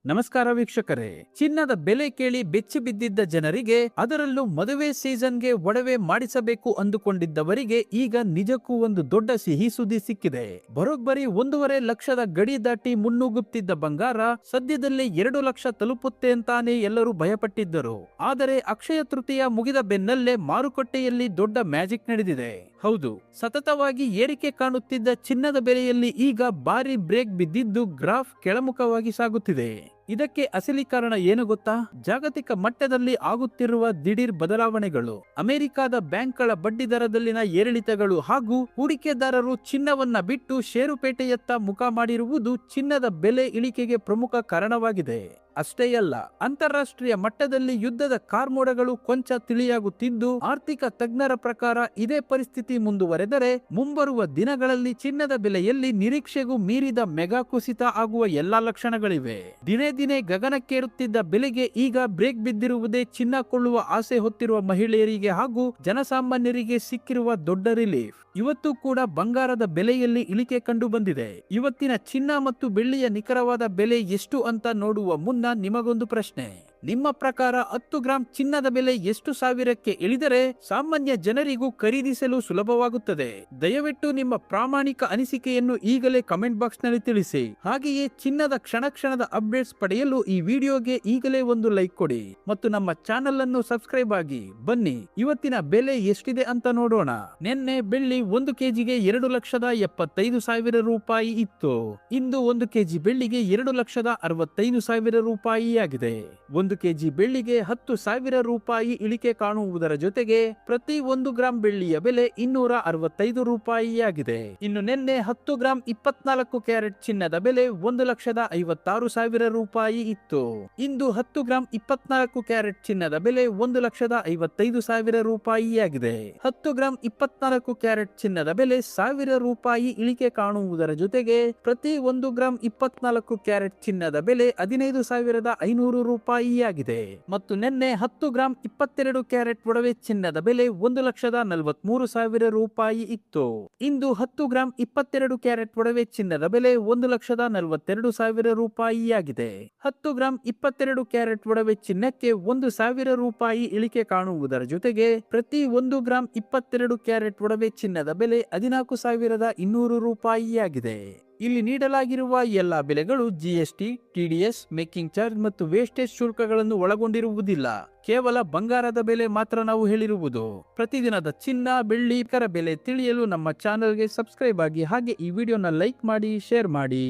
ನಮಸ್ಕಾರ ವೀಕ್ಷಕರೇ. ಚಿನ್ನದ ಬೆಲೆ ಕೇಳಿ ಬೆಚ್ಚಿ ಬಿದ್ದಿದ್ದ ಜನರಿಗೆ, ಅದರಲ್ಲೂ ಮದುವೆ ಸೀಸನ್ಗೆ ಒಡವೆ ಮಾಡಿಸಬೇಕು ಅಂದುಕೊಂಡಿದ್ದವರಿಗೆ ಈಗ ನಿಜಕ್ಕೂ ಒಂದು ದೊಡ್ಡ ಸಿಹಿ ಸುದ್ದಿ ಸಿಕ್ಕಿದೆ. ಬರೋಬ್ಬರಿ 1.5 ಲಕ್ಷದ ಗಡಿ ದಾಟಿ ಮುನ್ನುಗ್ಗುತ್ತಿದ್ದ ಬಂಗಾರ ಸದ್ಯದಲ್ಲೇ 2 ಲಕ್ಷ ತಲುಪುತ್ತೆ ಅಂತಾನೆ ಎಲ್ಲರೂ ಭಯಪಟ್ಟಿದ್ದರು. ಆದರೆ ಅಕ್ಷಯ ತೃತೀಯ ಮುಗಿದ ಬೆನ್ನಲ್ಲೇ ಮಾರುಕಟ್ಟೆಯಲ್ಲಿ ದೊಡ್ಡ ಮ್ಯಾಜಿಕ್ ನಡೆದಿದೆ. ಹೌದು, ಸತತವಾಗಿ ಏರಿಕೆ ಕಾಣುತ್ತಿದ್ದ ಚಿನ್ನದ ಬೆಲೆಯಲ್ಲಿ ಈಗ ಭಾರಿ ಬ್ರೇಕ್ ಬಿದ್ದಿದ್ದು ಗ್ರಾಫ್ ಕೆಳಮುಖವಾಗಿ ಸಾಗುತ್ತಿದೆ. ಇದಕ್ಕೆ ಅಸಲಿ ಕಾರಣ ಏನು ಗೊತ್ತಾ? ಜಾಗತಿಕ ಮಟ್ಟದಲ್ಲಿ ಆಗುತ್ತಿರುವ ದಿಢೀರ್ ಬದಲಾವಣೆಗಳು, ಅಮೆರಿಕದ ಬ್ಯಾಂಕ್ಗಳ ಬಡ್ಡಿ ದರದಲ್ಲಿನ ಏರಿಳಿತಗಳು ಹಾಗೂ ಹೂಡಿಕೆದಾರರು ಚಿನ್ನವನ್ನ ಬಿಟ್ಟು ಷೇರುಪೇಟೆಯತ್ತ ಮುಖ ಮಾಡಿರುವುದು ಚಿನ್ನದ ಬೆಲೆ ಇಳಿಕೆಗೆ ಪ್ರಮುಖ ಕಾರಣವಾಗಿದೆ. ಅಷ್ಟೇ ಅಲ್ಲ, ಅಂತಾರಾಷ್ಟ್ರೀಯ ಮಟ್ಟದಲ್ಲಿ ಯುದ್ಧದ ಕಾರ್ಮೋಡಗಳು ಕೊಂಚ ತಿಳಿಯಾಗುತ್ತಿದ್ದು, ಆರ್ಥಿಕ ತಜ್ಞರ ಪ್ರಕಾರ ಇದೇ ಪರಿಸ್ಥಿತಿ ಮುಂದುವರೆದರೆ ಮುಂಬರುವ ದಿನಗಳಲ್ಲಿ ಚಿನ್ನದ ಬೆಲೆಯಲ್ಲಿ ನಿರೀಕ್ಷೆಗೂ ಮೀರಿದ ಮೆಗಾ ಕುಸಿತ ಆಗುವ ಎಲ್ಲಾ ಲಕ್ಷಣಗಳಿವೆ. ದಿನೇ ದಿನೇ ಗಗನಕ್ಕೇರುತ್ತಿದ್ದ ಬೆಲೆಗೆ ಈಗ ಬ್ರೇಕ್ ಬಿದ್ದಿರುವುದೇ ಚಿನ್ನ ಕೊಳ್ಳುವ ಆಸೆ ಹೊತ್ತಿರುವ ಮಹಿಳೆಯರಿಗೆ ಹಾಗೂ ಜನಸಾಮಾನ್ಯರಿಗೆ ಸಿಕ್ಕಿರುವ ದೊಡ್ಡ ರಿಲೀಫ್. ಇವತ್ತು ಕೂಡ ಬಂಗಾರದ ಬೆಲೆಯಲ್ಲಿ ಇಳಿಕೆ ಕಂಡು ಬಂದಿದೆ. ಇವತ್ತಿನ ಚಿನ್ನ ಮತ್ತು ಬೆಳ್ಳಿಯ ನಿಖರವಾದ ಬೆಲೆ ಎಷ್ಟು ಅಂತ ನೋಡುವ ಮುನ್ನ ನಿಮಗೊಂದು ಪ್ರಶ್ನೆ. ನಿಮ್ಮ ಪ್ರಕಾರ 10 ಗ್ರಾಂ ಚಿನ್ನದ ಬೆಲೆ ಎಷ್ಟು ಸಾವಿರಕ್ಕೆ ಇಳಿದರೆ ಸಾಮಾನ್ಯ ಜನರಿಗೂ ಖರೀದಿಸಲು ಸುಲಭವಾಗುತ್ತದೆ? ದಯವಿಟ್ಟು ನಿಮ್ಮ ಪ್ರಾಮಾಣಿಕ ಅನಿಸಿಕೆಯನ್ನು ಈಗಲೇ ಕಮೆಂಟ್ ಬಾಕ್ಸ್ ನಲ್ಲಿ ತಿಳಿಸಿ. ಹಾಗೆಯೇ ಚಿನ್ನದ ಕ್ಷಣದ ಅಪ್ಡೇಟ್ಸ್ ಪಡೆಯಲು ಈ ವಿಡಿಯೋಗೆ ಈಗಲೇ ಒಂದು ಲೈಕ್ ಕೊಡಿ ಮತ್ತು ನಮ್ಮ ಚಾನೆಲ್ ಅನ್ನು ಸಬ್ಸ್ಕ್ರೈಬ್ ಆಗಿ. ಬನ್ನಿ ಇವತ್ತಿನ ಬೆಲೆ ಎಷ್ಟಿದೆ ಅಂತ ನೋಡೋಣ. ನಿನ್ನೆ ಬೆಳ್ಳಿ 1 ಕೆಜಿಗೆ 2,75,000 ರೂಪಾಯಿ ಇತ್ತು. ಇಂದು 1 ಕೆಜಿ ಬೆಳ್ಳಿಗೆ 2,65,000 ರೂಪಾಯಿ ಆಗಿದೆ. 1 ಕೆಜಿ ಬೆಳ್ಳಿಗೆ 10,000 ರೂಪಾಯಿ ಇಳಿಕೆ ಕಾಣುವುದರ ಜೊತೆಗೆ ಪ್ರತಿ 1 ಗ್ರಾಂ ಬೆಳ್ಳಿಯ ಬೆಲೆ 265 ರೂಪಾಯಿ ಆಗಿದೆ. ಇನ್ನು ನಿನ್ನೆ 10 ಗ್ರಾಂ 24 ಕ್ಯಾರೆಟ್ ಚಿನ್ನದ ಬೆಲೆ 1,56,000 ರೂಪಾಯಿ ಇತ್ತು. ಇಂದು 10 ಗ್ರಾಂ 24 ಕ್ಯಾರೆಟ್ ಚಿನ್ನದ ಬೆಲೆ 1,55,000 ರೂಪಾಯಿ ಆಗಿದೆ. 10 ಗ್ರಾಂ 24 ಕ್ಯಾರೆಟ್ ಚಿನ್ನದ ಬೆಲೆ 1,000 ರೂಪಾಯಿ ಇಳಿಕೆ ಕಾಣುವುದರ ಜೊತೆಗೆ ಪ್ರತಿ 1 ಗ್ರಾಂ 24 ಕ್ಯಾರೆಟ್ ಚಿನ್ನದ ಬೆಲೆ 15,500 ರೂಪಾಯಿ ಆಗಿದೆ. ಮತ್ತು ನಿನ್ನೆ 10 ಗ್ರಾಂ 22 ಕ್ಯಾರೆಟ್ ಒಡವೆ ಚಿನ್ನದ ಬೆಲೆ 1,43,000 ರೂಪಾಯಿ ಇತ್ತು. ಇಂದು 10 ಗ್ರಾಂ 22 ಕ್ಯಾರೆಟ್ ಒಡವೆ ಚಿನ್ನದ ಬೆಲೆ 1,42,000 ರೂಪಾಯಿ ಆಗಿದೆ. 10 ಗ್ರಾಂ 22 ಕ್ಯಾರೆಟ್ ಒಡವೆ ಚಿನ್ನಕ್ಕೆ 1,000 ರೂಪಾಯಿ ಇಳಿಕೆ ಕಾಣುವುದರ ಜೊತೆಗೆ ಪ್ರತಿ 1 ಗ್ರಾಂ 22 ಕ್ಯಾರೆಟ್ ಒಡವೆ ಚಿನ್ನದ ಬೆಲೆ 14,200 ರೂಪಾಯಿ ಆಗಿದೆ. ಇಲ್ಲಿ ನೀಡಲಾಗಿರುವ ಎಲ್ಲಾ ಬೆಲೆಗಳು ಜಿಎಸ್ಟಿ, ಟಿಡಿಎಸ್, ಮೇಕಿಂಗ್ ಚಾರ್ಜ್ ಮತ್ತು ವೇಸ್ಟೇಜ್ ಶುಲ್ಕಗಳನ್ನು ಒಳಗೊಂಡಿರುವುದಿಲ್ಲ. ಕೇವಲ ಬಂಗಾರದ ಬೆಲೆ ಮಾತ್ರ ನಾವು ಹೇಳಿರುವುದು. ಪ್ರತಿದಿನದ ಚಿನ್ನ, ಬೆಳ್ಳಿ ಬೆಲೆ ತಿಳಿಯಲು ನಮ್ಮ ಚಾನೆಲ್ಗೆ ಸಬ್ಸ್ಕ್ರೈಬ್ ಆಗಿ. ಹಾಗೆ ಈ ವಿಡಿಯೋನ ಲೈಕ್ ಮಾಡಿ, ಶೇರ್ ಮಾಡಿ.